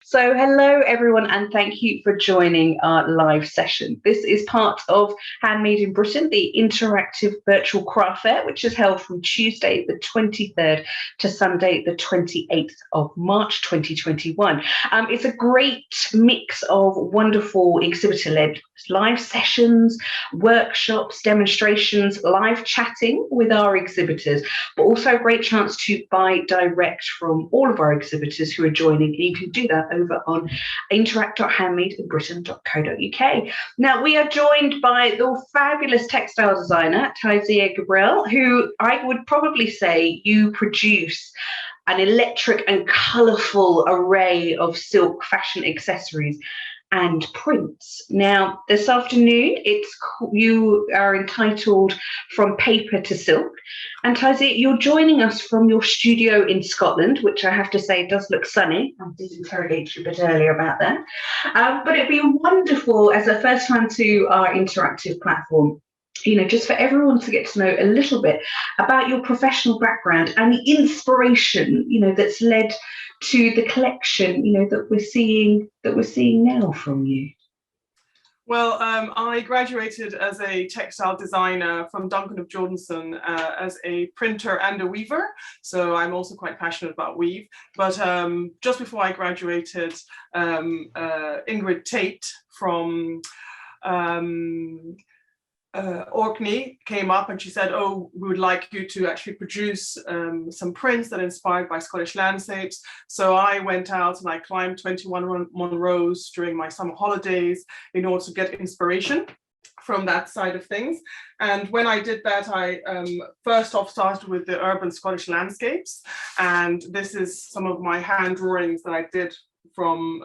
So, hello everyone, and thank you for joining our live session. This is part of Handmade in Britain, the interactive virtual craft fair, which is held from Tuesday the 23rd to Sunday the 28th of March 2021. It's a great mix of wonderful exhibitor-led live sessions, workshops, demonstrations, live chatting with our exhibitors, but also a great chance to buy direct from all of our exhibitors who are joining. And you can do that over on interact.handmadeinbritain.co.uk. Now, we are joined by the fabulous textile designer, Taisir Gibreel, who I would probably say you produce an electric and colourful array of silk fashion accessories and prints. Now, this afternoon, you are entitled From Paper to Silk. And Taisir, you're joining us from your studio in Scotland, which I have to say does look sunny. I did interrogate you a bit earlier about that. But it'd be wonderful as a first time to our interactive platform, just for everyone to get to know a little bit about your professional background and the inspiration, that's led to the collection, that we're seeing now from you. Well, I graduated as a textile designer from Duncan of Jordanson as a printer and a weaver. So I'm also quite passionate about weave. But just before I graduated, Ingrid Tate from Orkney came up and she said, "Oh, we would like you to actually produce some prints that are inspired by Scottish landscapes." So I went out and I climbed 21 Monroes during my summer holidays in order to get inspiration from that side of things. And when I did that, I first off started with the urban Scottish landscapes. And this is some of my hand drawings that I did from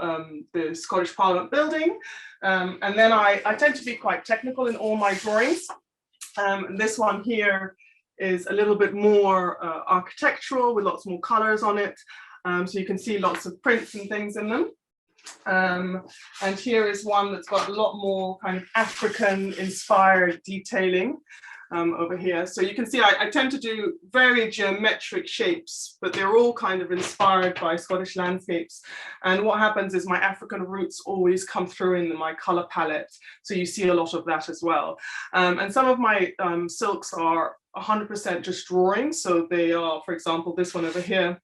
the Scottish Parliament building. And then I tend to be quite technical in all my drawings. This one here is a little bit more architectural with lots more colors on it. So you can see lots of prints and things in them. And here is one that's got a lot more kind of African inspired detailing over here. So you can see I tend to do very geometric shapes, but they're all kind of inspired by Scottish landscapes. And what happens is my African roots always come through in my color palette. So you see a lot of that as well. And some of my silks are 100% just drawings. So they are, for example, this one over here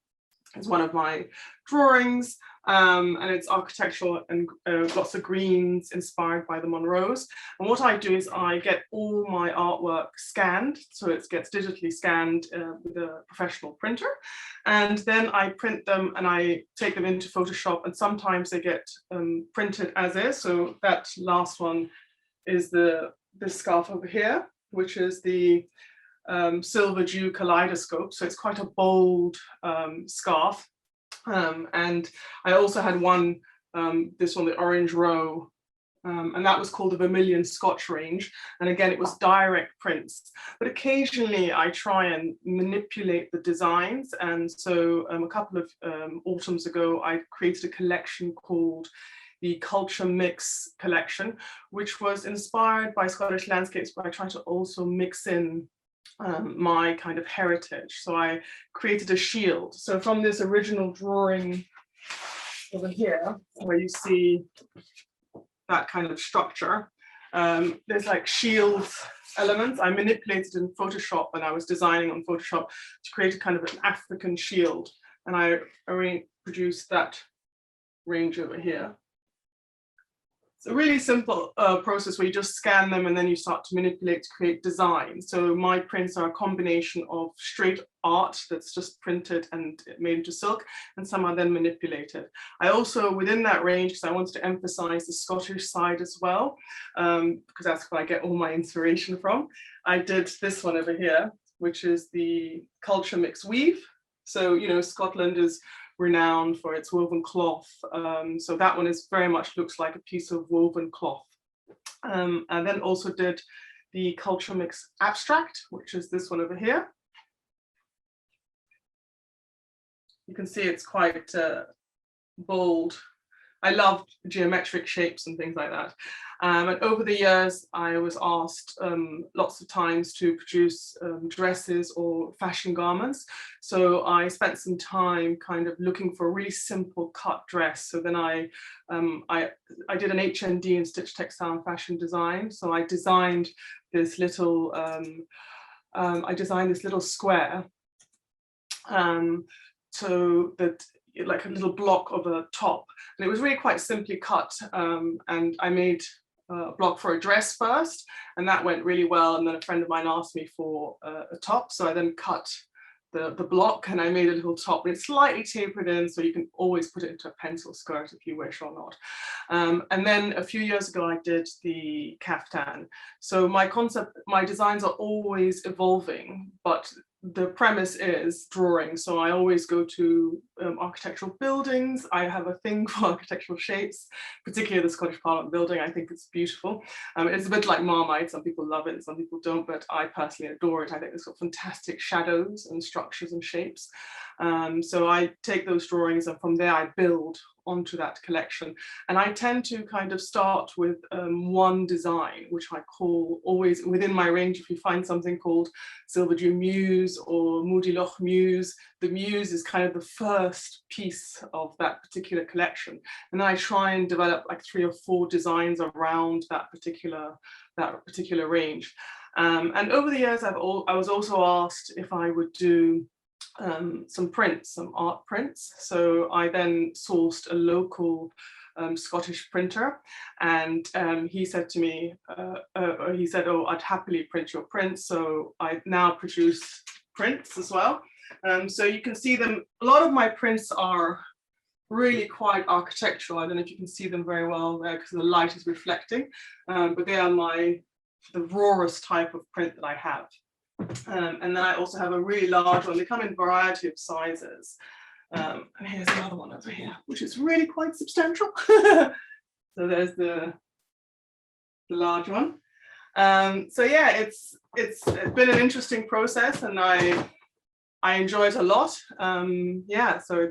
is one of my drawings. And it's architectural and lots of greens inspired by the Monroes. And what I do is I get all my artwork scanned, so it gets digitally scanned with a professional printer, and then I print them and I take them into Photoshop, and sometimes they get printed as is. So that last one is this scarf over here, which is the Silver Dew Kaleidoscope. So it's quite a bold scarf. And I also had one, this one, the Orange Row, and that was called the Vermilion Scotch range. And again, it was direct prints, but occasionally I try and manipulate the designs. And so a couple of autumns ago, I created a collection called the Culture Mix collection, which was inspired by Scottish landscapes, but I try to also mix in my kind of heritage. So I created a shield. So from this original drawing over here, where you see that kind of structure, there's like shield elements. I manipulated in Photoshop when I was designing on Photoshop to create a kind of an African shield. And I produced that range over here. It's a really simple process where you just scan them and then you start to manipulate to create designs. So my prints are a combination of straight art that's just printed and made into silk, and some are then manipulated. I also, within that range, because I wanted to emphasize the Scottish side as well, because that's where I get all my inspiration from, I did this one over here, which is the Culture Mix weave. So, Scotland is renowned for its woven cloth. So that one is very much looks like a piece of woven cloth. And then also did the Culture Mix abstract, which is this one over here. You can see it's quite bold I love geometric shapes and things like that. And over the years, I was asked lots of times to produce dresses or fashion garments. So I spent some time kind of looking for a really simple cut dress. So then I did an HND in Stitch Textile and Fashion Design. So I designed this little square so that like a little block of a top, and it was really quite simply cut, and I made a block for a dress first, and that went really well, and then a friend of mine asked me for a top, so I then cut the block and I made a little top. It's slightly tapered in, so you can always put it into a pencil skirt if you wish or not. And then a few years ago I did the kaftan. So my designs are always evolving, but the premise is drawing. So I always go to architectural buildings. I have a thing for architectural shapes, particularly the Scottish Parliament building. I think it's beautiful. It's a bit like Marmite. Some people love it, some people don't, but I personally adore it. I think it's got fantastic shadows and structures and shapes. So I take those drawings and from there I build onto that collection. And I tend to kind of start with one design, which I call always within my range. If you find something called Silverdew Muse or Moody Loch Muse, the Muse is kind of the first piece of that particular collection. And then I try and develop like 3 or 4 designs around that particular range. And over the years, I was also asked if I would do some prints, some art prints. So I then sourced a local Scottish printer, and he said to me, oh, I'd happily print your prints. So I now produce prints as well. So you can see them, a lot of my prints are really quite architectural. I don't know if you can see them very well there because the light is reflecting, but they are the rawest type of print that I have. And then I also have a really large one. They come in a variety of sizes. And here's another one over here, which is really quite substantial. So there's the large one. So yeah, it's been an interesting process, and I enjoy it a lot. Yeah, so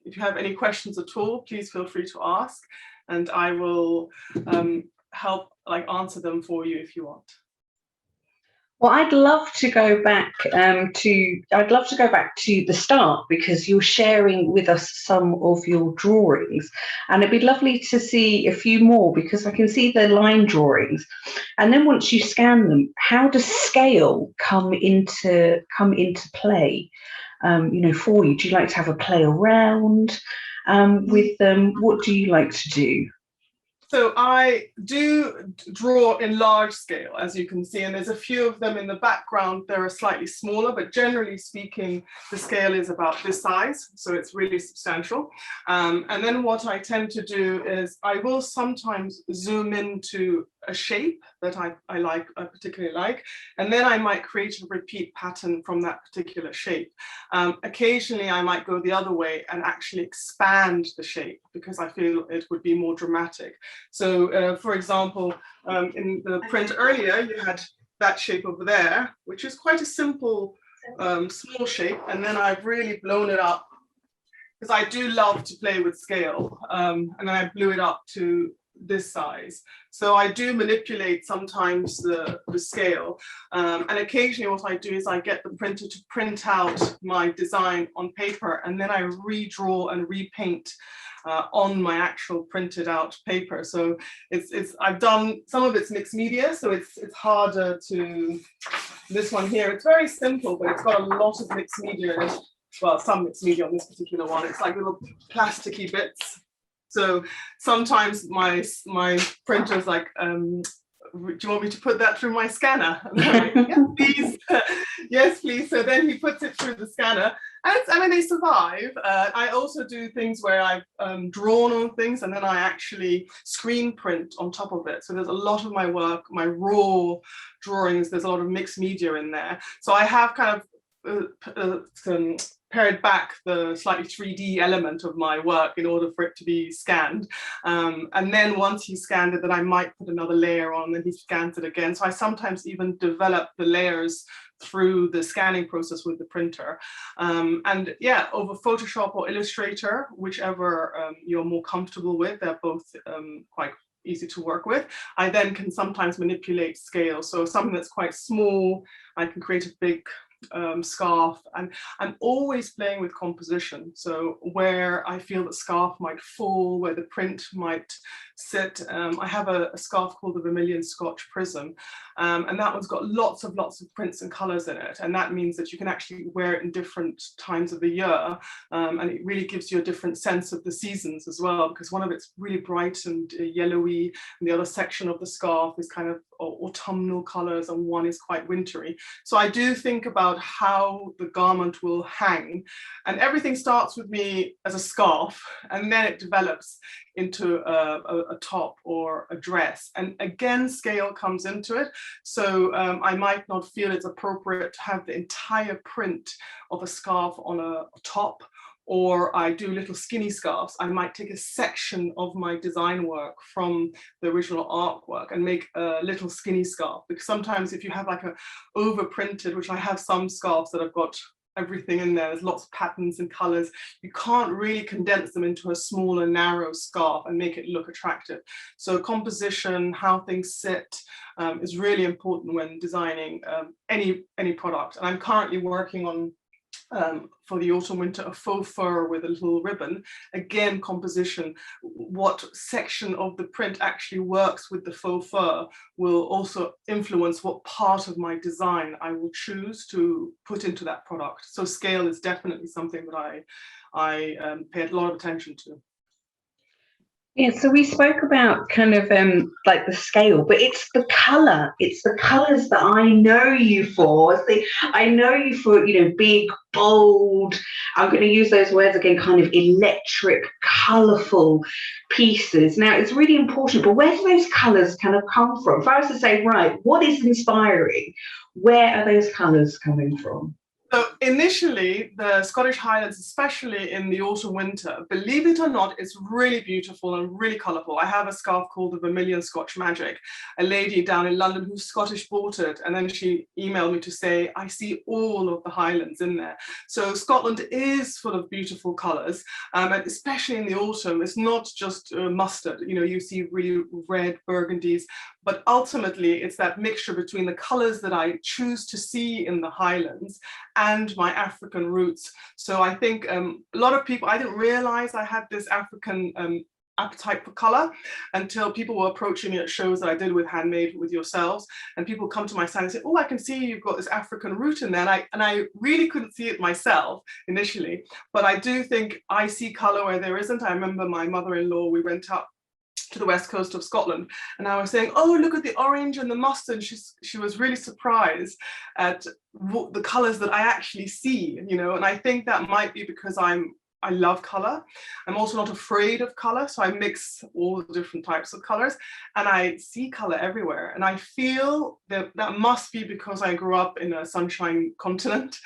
if you have any questions at all, please feel free to ask, and I will help answer them for you if you want. Well, I'd love to go back to the start, because you're sharing with us some of your drawings, and it'd be lovely to see a few more, because I can see the line drawings, and then once you scan them, how does scale come into play? For you, do you like to have a play around with them? What do you like to do? So I do draw in large scale, as you can see, and there's a few of them in the background. They're slightly smaller, but generally speaking, the scale is about this size, so it's really substantial. And then what I tend to do is I will sometimes zoom into a shape that I particularly like, and then I might create a repeat pattern from that particular shape. Occasionally, I might go the other way and actually expand the shape because I feel it would be more dramatic. So, for example, in the print earlier, you had that shape over there, which is quite a simple, small shape, and then I've really blown it up because I do love to play with scale, and then I blew it up to this size. So I do manipulate sometimes the scale, and occasionally what I do is I get the printer to print out my design on paper, and then I redraw and repaint on my actual printed out paper. So I've done some of it's mixed media, so it's harder to. This one here, it's very simple, but it's got a lot of mixed media in it. Well, some mixed media on this particular one. It's like little plasticky bits. So sometimes my printer's like, do you want me to put that through my scanner? And I'm like, yes, please. Yes, please. So then he puts it through the scanner. And they survive. I also do things where I've drawn on things and then I actually screen print on top of it. So there's a lot of my work, my raw drawings, there's a lot of mixed media in there. So I have kind of pared back the slightly 3D element of my work in order for it to be scanned. And then once he scanned it, then I might put another layer on, and he scans it again. So I sometimes even develop the layers through the scanning process with the printer. And yeah, over Photoshop or Illustrator, whichever you're more comfortable with, they're both quite easy to work with. I then can sometimes manipulate scale. So something that's quite small, I can create a big scarf, and I'm always playing with composition. So where I feel the scarf might fall, where the print might sit. I have a scarf called the Vermilion Scotch Prism, and that one's got lots of prints and colors in it, and that means that you can actually wear it in different times of the year, and it really gives you a different sense of the seasons as well, because one of it's really bright and yellowy, and the other section of the scarf is kind of autumnal colors, and one is quite wintry. So I do think about how the garment will hang, and everything starts with me as a scarf, and then it develops into a top or a dress. And again, scale comes into it. So I might not feel it's appropriate to have the entire print of a scarf on a top, or I do little skinny scarves. I might take a section of my design work from the original artwork and make a little skinny scarf. Because sometimes if you have like a over printed, which I have some scarves that have got everything in there, there's lots of patterns and colors, you can't really condense them into a smaller, narrow scarf and make it look attractive. So composition, how things sit, is really important when designing any product. And I'm currently working on for the autumn winter a faux fur with a little ribbon. Again, composition, what section of the print actually works with the faux fur will also influence what part of my design I will choose to put into that product. So scale is definitely something that I pay a lot of attention to. Yeah, so we spoke about kind of like the scale, but it's the color. It's the colors that I know you for. I know you for, big, bold. I'm going to use those words again, kind of electric, colorful pieces. Now, it's really important, but where do those colors kind of come from? If I was to say, right, what is inspiring? Where are those colors coming from? So initially, the Scottish Highlands, especially in the autumn winter, believe it or not, it's really beautiful and really colourful. I have a scarf called the Vermilion Scotch Magic. A lady down in London who's Scottish bought it, and then she emailed me to say, I see all of the Highlands in there. So Scotland is full of beautiful colours, and especially in the autumn, it's not just mustard. You see really red burgundies, but ultimately it's that mixture between the colours that I choose to see in the Highlands and my African roots. So I think a lot of people, I didn't realize I had this African appetite for color until people were approaching me at shows that I did with Handmade with yourselves, and people come to my stand and say, oh, I can see you've got this African root in there, and I really couldn't see it myself initially, but I do think I see color where there isn't. I remember my mother-in-law, we went up to the west coast of Scotland, and I was saying, oh, look at the orange and the mustard. She was really surprised at the colors that I actually see, and I think that might be because I love color. I'm also not afraid of color, so I mix all the different types of colors, and I see color everywhere. And I feel that must be because I grew up in a sunshine continent.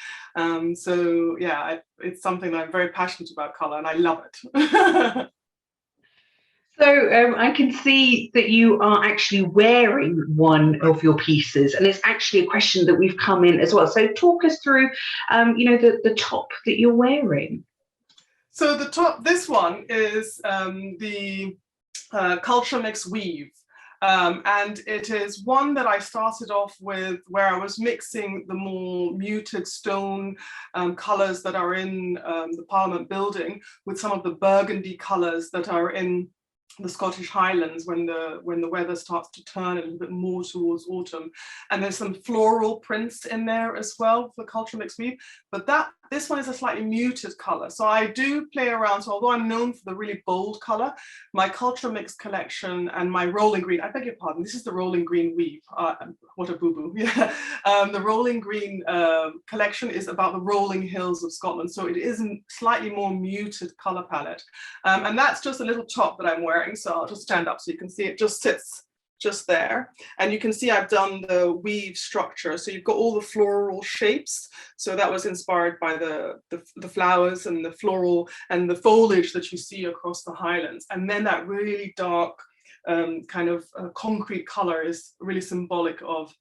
So yeah, it's something that I'm very passionate about, color, and I love it. So I can see that you are actually wearing one of your pieces, and it's actually a question that we've come in as well. So talk us through, the top that you're wearing. So the top, this one is the Culture Mix weave. And it is one that I started off with where I was mixing the more muted stone colors that are in the Parliament building with some of the burgundy colors that are in the Scottish Highlands when the weather starts to turn a little bit more towards autumn. And there's some floral prints in there as well for Culture Mix weave, but this one is a slightly muted color. So I do play around. So although I'm known for the really bold color, my Culture Mix collection and my rolling green, I beg your pardon, this is the rolling green weave. What a boo-boo. Yeah. The rolling green collection is about the rolling hills of Scotland. So it is a slightly more muted color palette. And that's just a little top that I'm wearing. So I'll just stand up so you can see it just sits just there. And you can see I've done the weave structure. So you've got all the floral shapes. So that was inspired by the flowers and the floral and the foliage that you see across the highlands. And then that really dark kind of concrete color is really symbolic of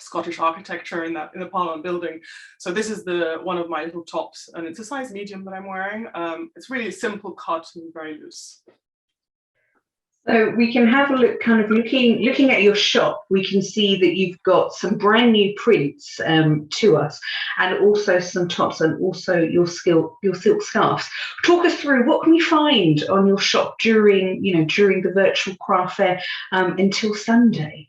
Scottish architecture in the Parliament building. So this is one of my little tops, and it's a size medium that I'm wearing. It's really a simple cut and very loose. So we can have a look, kind of looking at your shop, we can see that you've got some brand new prints to us, and also some tops, and also your silk scarves. Talk us through, what can we find on your shop during the virtual craft fair until Sunday?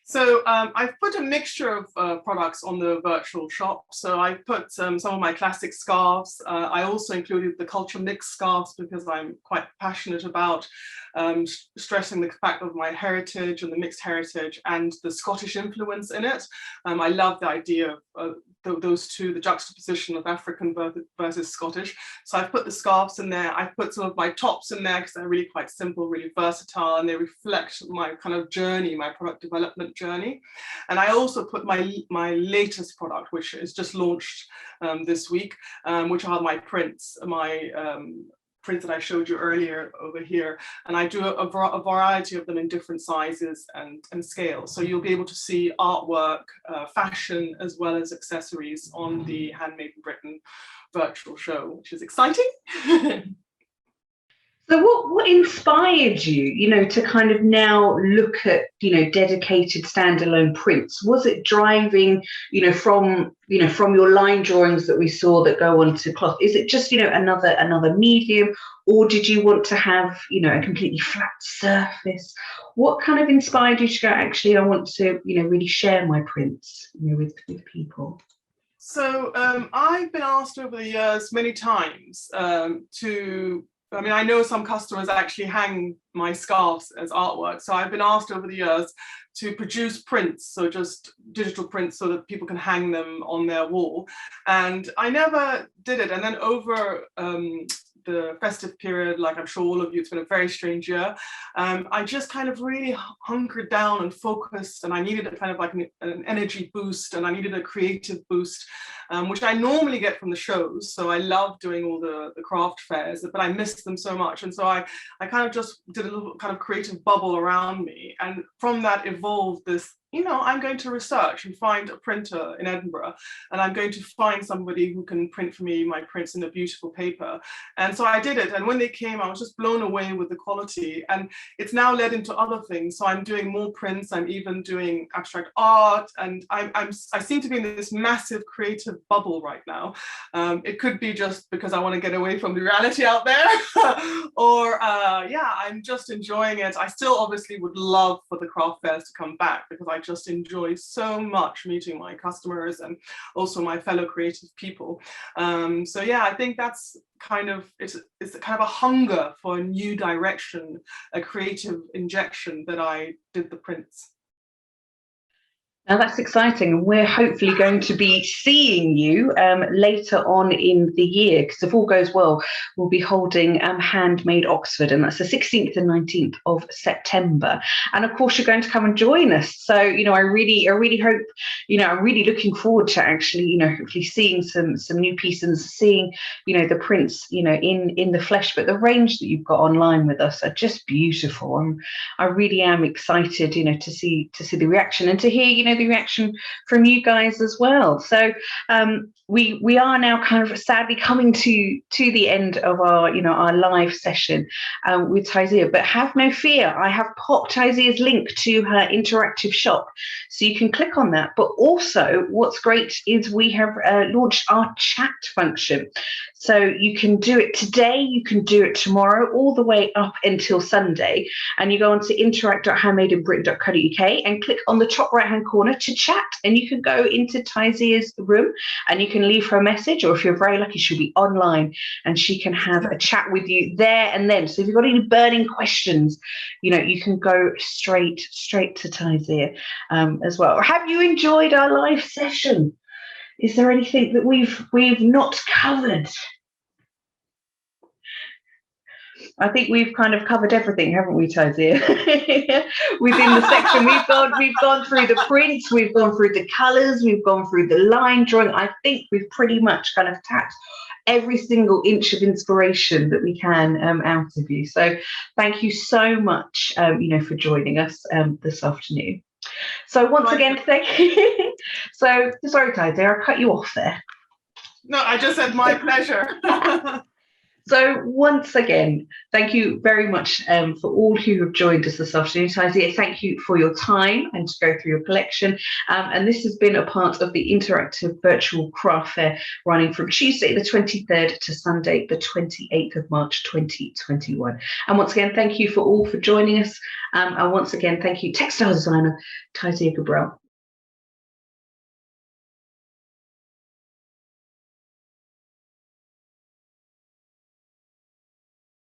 So I've put a mixture of products on the virtual shop. So I put some of my classic scarves. I also included the culture mix scarves because I'm quite passionate about stressing the fact of my heritage and the mixed heritage and the Scottish influence in it. I love the idea of those two, the juxtaposition of African versus Scottish. So I've put the scarves in there. I've put some of my tops in there because they're really quite simple, really versatile, and they reflect my kind of journey, my product development journey. And I also put my latest product, which is just launched this week, which are my prints, prints that I showed you earlier over here. And I do a variety of them in different sizes and scales. So you'll be able to see artwork, fashion, as well as accessories on the Handmade in Britain virtual show, which is exciting. So what inspired you, to kind of now look at, dedicated standalone prints? Was it driving, from your line drawings that we saw that go onto cloth? Is it just, another medium, or did you want to have, a completely flat surface? What kind of inspired you to go, actually, I want to, really share my prints, with people? So I've been asked over the years many times I know some customers actually hang my scarves as artwork. So I've been asked over the years to produce prints, so just digital prints so that people can hang them on their wall. And I never did it. And then over the festive period, like I'm sure all of you, it's been a very strange year. I just kind of really hunkered down and focused, and I needed a kind of like an energy boost, and I needed a creative boost, which I normally get from the shows. So I love doing all the craft fairs, but I missed them so much. And so I kind of just did a little kind of creative bubble around me. And from that evolved this, I'm going to research and find a printer in Edinburgh, and I'm going to find somebody who can print for me my prints in a beautiful paper. And so I did it. And when they came, I was just blown away with the quality. And it's now led into other things. So I'm doing more prints. I'm even doing abstract art. And I seem to be in this massive creative bubble right now. It could be just because I want to get away from the reality out there, or I'm just enjoying it. I still obviously would love for the craft fairs to come back, because I just enjoy so much meeting my customers and also my fellow creative people. I think that's kind of, it's kind of a hunger for a new direction, a creative injection, that I did the prints. Now that's exciting. We're hopefully going to be seeing you later on in the year, because if all goes well, we'll be holding Handmade Oxford, and that's the 16th and 19th of September. And of course, you're going to come and join us. So, I really hope, I'm really looking forward to actually, hopefully seeing some new pieces, seeing, the prints, in the flesh. But the range that you've got online with us are just beautiful. I really am excited, to see the reaction, and to hear, the reaction from you guys as well. So we are now kind of sadly coming to the end of our our live session with Taisir, but have no fear, I have popped Taisir's link to her interactive shop, so you can click on that. But also what's great is we have launched our chat function, so you can do it today, you can do it tomorrow, all the way up until Sunday, and you go on to interact.handmadeinbritain.co.uk and click on the top right hand corner to chat, and you can go into Taisir's room and you can leave her a message, or if you're very lucky, she'll be online and she can have a chat with you there and then. So if you've got any burning questions, you can go straight to Taisir as well. Have you enjoyed our live session? Is there anything that we've not covered? I think we've kind of covered everything, haven't we, Taisir? Within the section, we've gone through the prints, we've gone through the colours, we've gone through the line drawing. I think we've pretty much kind of tapped every single inch of inspiration that we can out of you. So thank you so much, for joining us this afternoon. So once again, thank you. So sorry, Taisir, I cut you off there. No, I just said my pleasure. So once again, thank you very much for all who have joined us this afternoon. Taisir, thank you for your time and to go through your collection. And this has been a part of the interactive virtual craft fair running from Tuesday the 23rd to Sunday the 28th of March 2021. And once again, thank you for all for joining us. And once again, thank you, textile designer Taisir Gibreel.